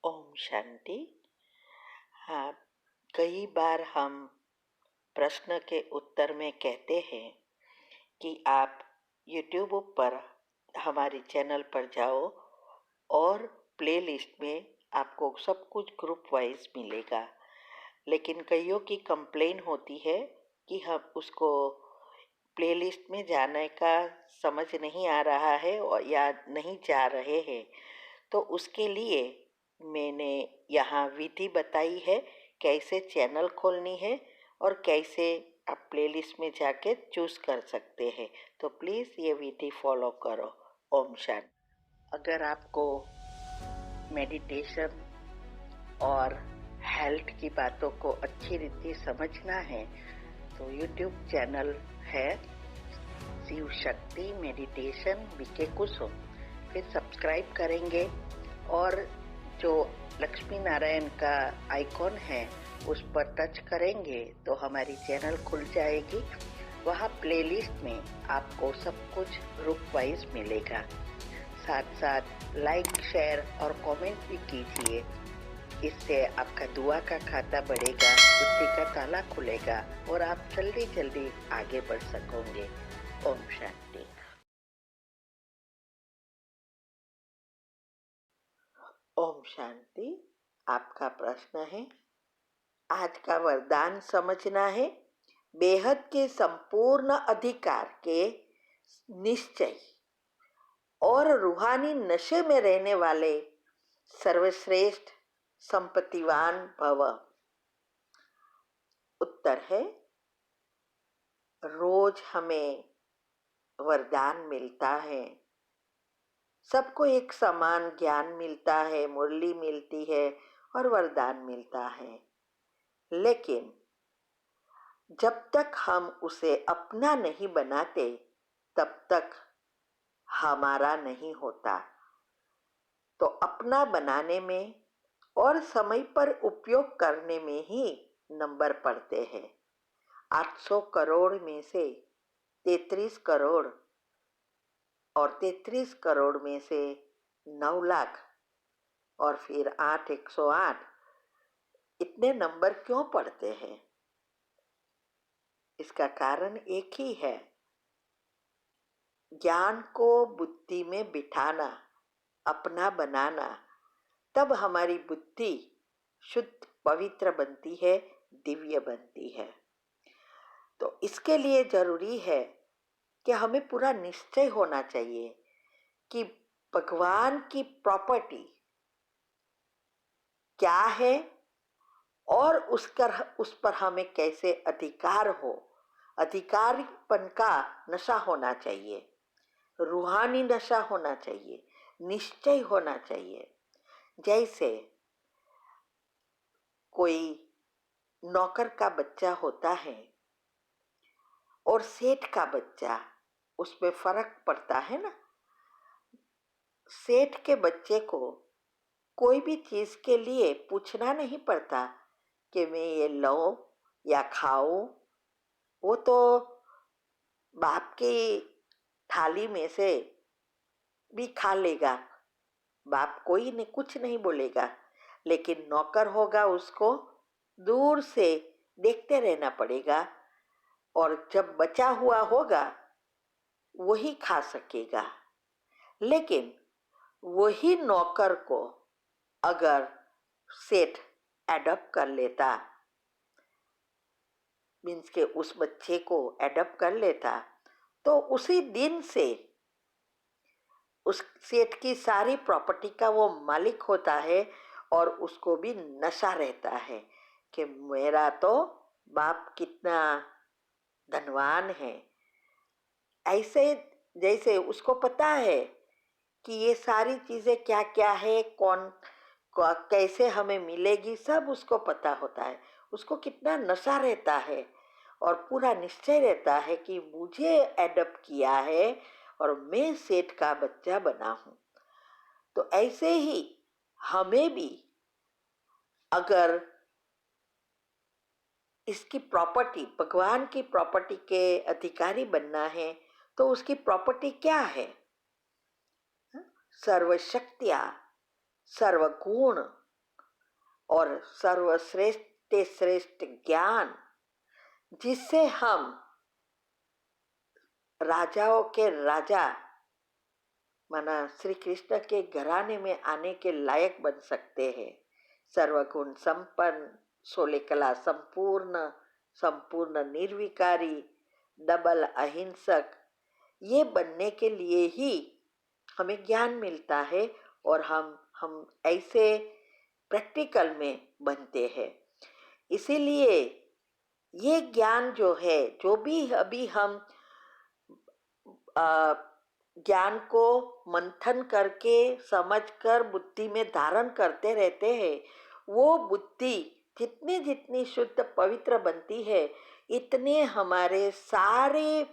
ओम शांति। हाँ, कई बार हम प्रश्न के उत्तर में कहते हैं कि आप YouTube पर हमारे चैनल पर जाओ और प्लेलिस्ट में आपको सब कुछ ग्रुप वाइज मिलेगा। लेकिन कईयों की कंप्लेन होती है कि हम उसको प्लेलिस्ट में जाने का समझ नहीं आ रहा है और या नहीं जा रहे हैं। तो उसके लिए मैंने यहाँ विधि बताई है कैसे चैनल खोलनी है और कैसे आप प्लेलिस्ट में जाके चूज़ कर सकते हैं। तो प्लीज़ ये विधि फॉलो करो। ओम शांति। अगर आपको मेडिटेशन और हेल्थ की बातों को अच्छी रीति समझना है तो यूट्यूब चैनल है शिव शक्ति मेडिटेशन बीके कुसुम। फिर सब्सक्राइब करेंगे और जो लक्ष्मी नारायण का आइकॉन है उस पर टच करेंगे तो हमारी चैनल खुल जाएगी। वहाँ प्लेलिस्ट में आपको सब कुछ ग्रुप वाइज मिलेगा। साथ साथ लाइक शेयर और कमेंट भी कीजिए। इससे आपका दुआ का खाता बढ़ेगा, बुद्धि का ताला खुलेगा और आप जल्दी जल्दी आगे बढ़ सकोगे। ओम शांति। ओम शांति। आपका प्रश्न है, आज का वरदान समझना है। बेहद के संपूर्ण अधिकार के निश्चय और रूहानी नशे में रहने वाले सर्वश्रेष्ठ संपत्तिवान भव। उत्तर है, रोज हमें वरदान मिलता है। सबको एक समान ज्ञान मिलता है, मुरली मिलती है और वरदान मिलता है। लेकिन जब तक हम उसे अपना नहीं बनाते तब तक हमारा नहीं होता। तो अपना बनाने में और समय पर उपयोग करने में ही नंबर पड़ते हैं। 800 करोड़ में से 33 करोड़ और 33 करोड़ में से 9 लाख और फिर 108 इतने नंबर क्यों पड़ते हैं? इसका कारण एक ही है, ज्ञान को बुद्धि में बिठाना, अपना बनाना। तब हमारी बुद्धि शुद्ध पवित्र बनती है, दिव्य बनती है। तो इसके लिए जरूरी है कि हमें पूरा निश्चय होना चाहिए कि भगवान की प्रॉपर्टी क्या है और उस पर हमें कैसे अधिकार हो। अधिकारपन का नशा होना चाहिए, रूहानी नशा होना चाहिए, निश्चय होना चाहिए। जैसे कोई नौकर का बच्चा होता है और सेठ का बच्चा, उसमें फर्क पड़ता है ना। सेठ के बच्चे को कोई भी चीज के लिए पूछना नहीं पड़ता कि मैं ये लूं या खाऊं। वो तो बाप की थाली में से भी खा लेगा, बाप कोई ने कुछ नहीं बोलेगा। लेकिन नौकर होगा, उसको दूर से देखते रहना पड़ेगा और जब बचा हुआ होगा वही खा सकेगा। लेकिन वही नौकर को अगर सेठ एडॉप्ट कर लेता, मीन्स के उस बच्चे को एडॉप्ट कर लेता, तो उसी दिन से उस सेठ की सारी प्रॉपर्टी का वो मालिक होता है और उसको भी नशा रहता है कि मेरा तो बाप कितना धनवान है। ऐसे जैसे उसको पता है कि ये सारी चीजें क्या क्या है, कौन कैसे हमें मिलेगी, सब उसको पता होता है। उसको कितना नशा रहता है और पूरा निश्चय रहता है कि मुझे एडॉप्ट किया है और मैं सेठ का बच्चा बना हूं। तो ऐसे ही हमें भी अगर इसकी प्रॉपर्टी, भगवान की प्रॉपर्टी के अधिकारी बनना है तो उसकी प्रॉपर्टी क्या है? सर्वशक्तियाँ, सर्वगुण और सर्वश्रेष्ठ श्रेष्ठ ज्ञान, जिससे हम राजाओं के राजा माना श्री कृष्ण के घराने में आने के लायक बन सकते हैं। सर्वगुण संपन्न, 16 कला संपूर्ण, संपूर्ण निर्विकारी, डबल अहिंसक, ये बनने के लिए ही हमें ज्ञान मिलता है और हम ऐसे प्रैक्टिकल में बनते हैं। इसीलिए ये ज्ञान जो है, जो भी अभी हम ज्ञान को मंथन करके समझकर बुद्धि में धारण करते रहते हैं, वो बुद्धि जितनी जितनी शुद्ध पवित्र बनती है, इतने हमारे सारे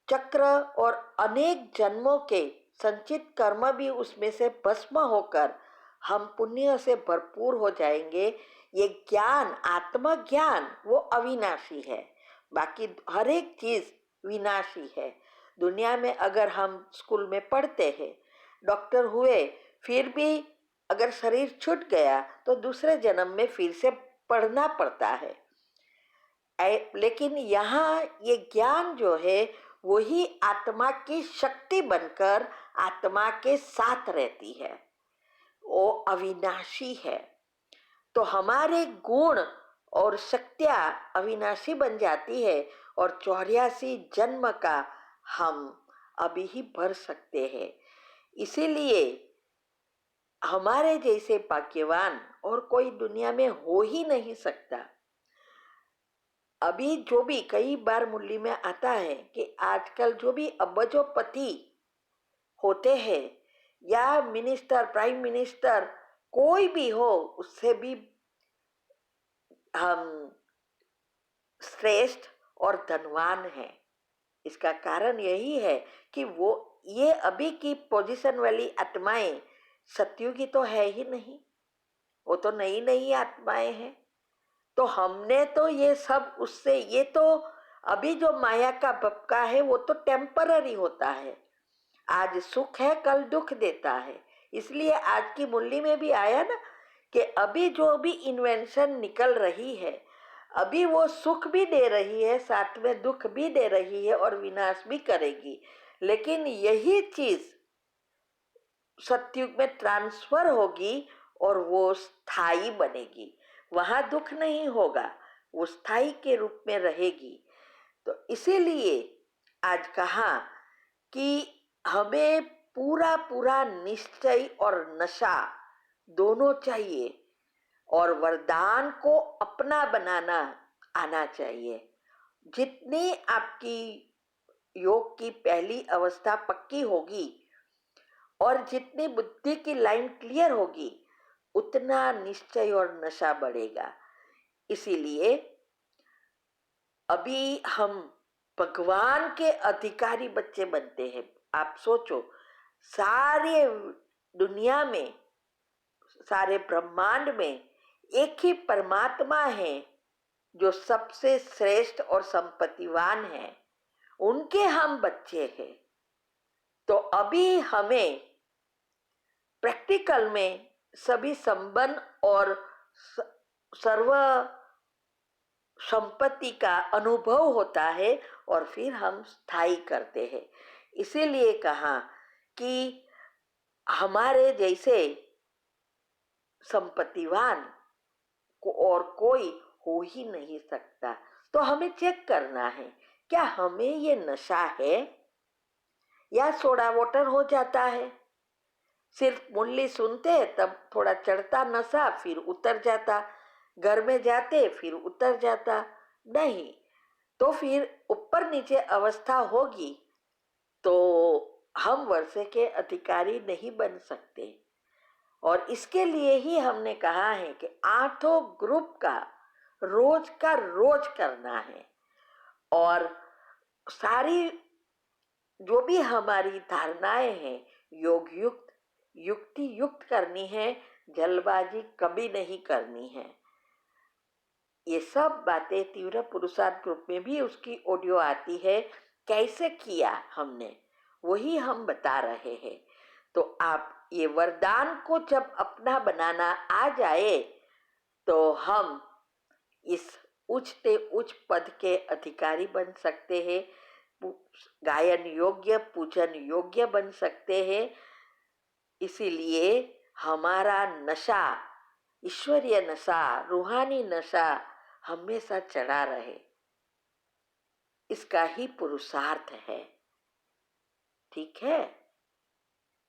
चक्र और अनेक जन्मों के संचित कर्म भी उसमें से भस्म होकर हम पुण्य से भरपूर हो जाएंगे। ये ज्ञान, आत्मज्ञान, वो अविनाशी है, बाकी हर एक चीज विनाशी है। दुनिया में अगर हम स्कूल में पढ़ते हैं, डॉक्टर हुए, फिर भी अगर शरीर छूट गया तो दूसरे जन्म में फिर से पढ़ना पड़ता है। लेकिन यहाँ ये ज्ञान जो है वही आत्मा की शक्ति बनकर आत्मा के साथ रहती है, वो अविनाशी है। तो हमारे गुण और शक्तियाँ अविनाशी बन जाती है और 84 जन्म का हम अभी ही भर सकते हैं। इसीलिए हमारे जैसे भाग्यवान और कोई दुनिया में हो ही नहीं सकता। अभी जो भी कई बार मुरली में आता है कि आजकल जो भी अबजोपति होते हैं या मिनिस्टर, प्राइम मिनिस्टर, कोई भी हो, उससे भी हम श्रेष्ठ और धनवान हैं। इसका कारण यही है कि वो ये अभी की पोजीशन वाली आत्माएं सत्युगी तो है ही नहीं, वो तो नई नई आत्माएं हैं। तो हमने तो ये सब उससे, ये तो अभी जो माया का बपका है वो तो टेम्पररी होता है, आज सुख है कल दुख देता है। इसलिए आज की मुरली में भी आया ना कि अभी जो भी इन्वेंशन निकल रही है, अभी वो सुख भी दे रही है, साथ में दुख भी दे रही है और विनाश भी करेगी। लेकिन यही चीज सतयुग में ट्रांसफर होगी और वो स्थायी बनेगी, वहां दुख नहीं होगा, वो स्थायी के रूप में रहेगी। तो इसीलिए आज कहा कि हमें पूरा पूरा निश्चय और नशा दोनों चाहिए और वरदान को अपना बनाना आना चाहिए। जितनी आपकी योग की पहली अवस्था पक्की होगी और जितनी बुद्धि की लाइन क्लियर होगी, उतना निश्चय और नशा बढ़ेगा। इसीलिए अभी हम भगवान के अधिकारी बच्चे बनते हैं। आप सोचो, सारे दुनिया में, सारे ब्रह्मांड में एक ही परमात्मा है जो सबसे श्रेष्ठ और संपत्तिवान है, उनके हम बच्चे हैं। तो अभी हमें प्रैक्टिकल में सभी संबंध और सर्व संपत्ति का अनुभव होता है और फिर हम स्थायी करते हैं। इसीलिए कहा कि हमारे जैसे संपत्तिवान को और कोई हो ही नहीं सकता। तो हमें चेक करना है, क्या हमें ये नशा है या सोडा वाटर हो जाता है। सिर्फ मुरली सुनते तब थोड़ा चढ़ता नशा, फिर उतर जाता, घर में जाते फिर उतर जाता, नहीं तो फिर ऊपर नीचे अवस्था होगी तो हम वर्षे के अधिकारी नहीं बन सकते। और इसके लिए ही हमने कहा है कि 8 ग्रुप का रोज करना है और सारी जो भी हमारी धारणाएं हैं योग युक्त, युक्ति युक्त करनी है, जल्दबाजी कभी नहीं करनी है। ये सब बातें तीव्र पुरुषार्थ ग्रुप में भी उसकी ऑडियो आती है, कैसे किया हमने वही हम बता रहे हैं। तो आप ये वरदान को जब अपना बनाना आ जाए तो हम इस उच्चते उच्च पद के अधिकारी बन सकते हैं, गायन योग्य, पूजन योग्य बन सकते हैं। इसीलिए हमारा नशा, ईश्वरीय नशा, रूहानी नशा हमेशा चढ़ा रहे, इसका ही पुरुषार्थ है। ठीक है।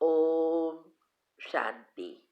ओम शांति।